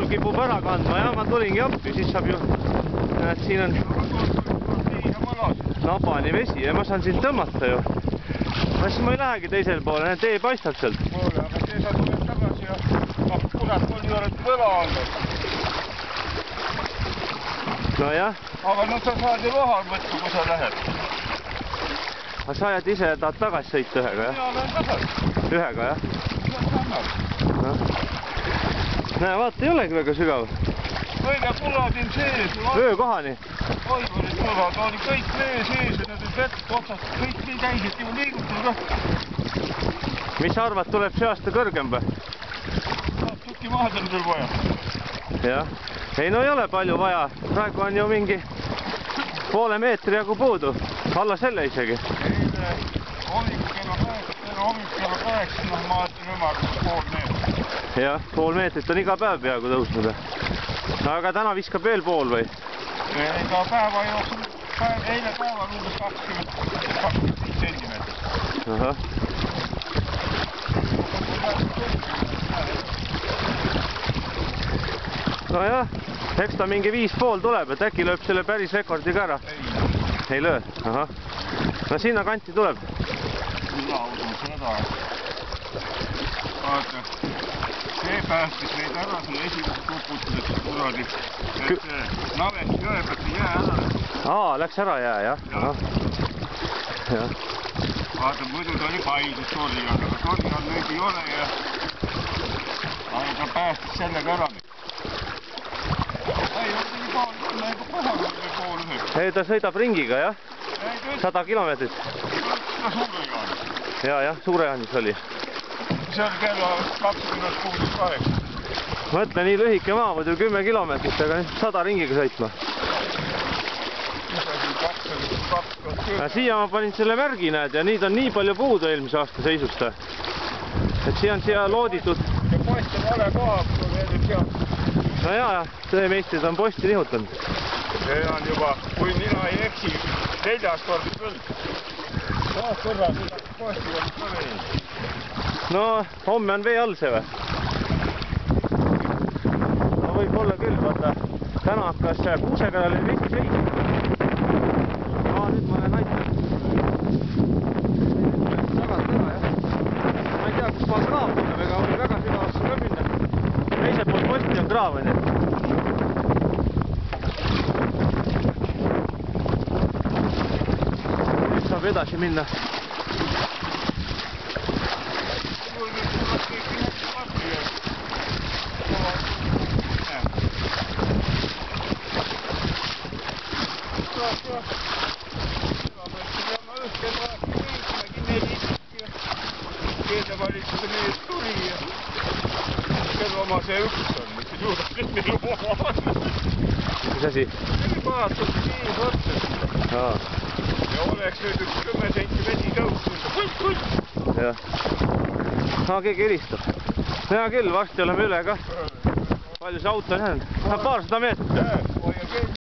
kipub ära kandma ja ma tulingi appi, siis saab ju, näed, siin on nabani vesi ja ma saan siin tõmmata ju. Siis ma ei lähegi teisel poole, tee paistab sealt. Poole, aga teesa tuleb tagasi ja kurat, mul ei ole võla olnud. No jah. Aga nüüd sa saad ju loha võtta, kui sa lähed. Aga sa ajad ise, tahad tagasi sõita ühega, jah? Mina lähen tagasi. Ühega, jah? No. Näe, vaata, ei olegi väga sügav. Kõige kuladin sees. Vöökohani. Toivurid kulad oli kõik vee sees ja need vett otsast kõik nii käisid ju liigutada ka. Mis sa arvad, tuleb see aasta kõrgem või? Saab tükki maad on küll vaja. Jah. Ei, no ei ole palju vaja. Praegu on ju mingi poole meetri jagu puudu. Alla selle isegi. Eile hommik kella 8, noh ma ütlen ümmargust pool meetrit. Jah, pool meetrit on iga päev peaaegu tõusnud. Aga täna viskab veel pool või? Ega päeva jooksul, eile päeval umbes 20 sentimeetrit. Ahah. No jah, eks ta mingi 5,5 tuleb, et äkki lööb selle päris rekordi ka ära. Ei löö? Ahah. No sinna kanti tuleb. Mina usun seda. Vaata, see päästis meid ära selle esimese kuputusest kuradi. Et see naves jõe pealt jää ära. Läks ära jää, jah? Jah. Vaata, muidu ta oli Paidus Tornial, aga Tornial nüüd ei ole ja ta päästis sellega ära. Ei, on nii pool, nagu kohal või pool üheks. Ei, ta sõidab ringiga, jah? 100 kilomeetrit. Ka Suure-Jaanis. Jah, Suure-Jaanis oli. See on kella 20:68. Mõtle, nii lühike maa, muidu 10 kilomeetrit, aga 100 ringiga sõitma. Siia ma panin selle märgi, näed, ja nüüd on nii palju puudu eelmise aasta seisust. Et siia on siia looditud. Ja post on vale koha, kui veel sealt. No jaa, töömeistrid on posti nihutanud. See on juba, kui mina ei eksi, 4. kord küll. Taas korra, posti on ka veel. No, homme on vee all see või? No võib olla küll, vaata. Täna hakkas Kuusekarjale vist seis. Nüüd ma lähen aitan. Tagant ära, jah. Ma ei tea, kus ma kraav tuleb, ega oli väga sügavasse ka minna. Teise pool posti on kraav, on ju. Nüüd saab edasi minna. Keedevalitsuse mees tuli ja kelle oma see üks on, mis ei suuda kõik meil oma on. Mis asi? Nii vaatad kiis otsast. Ja oleks nüüd üks 10 senti vesi tõusnud. Jah. Keegi helistab. Hea küll, varsti oleme üle ka. Palju see auto on jäänud? 200 meetrit. Hoia küll.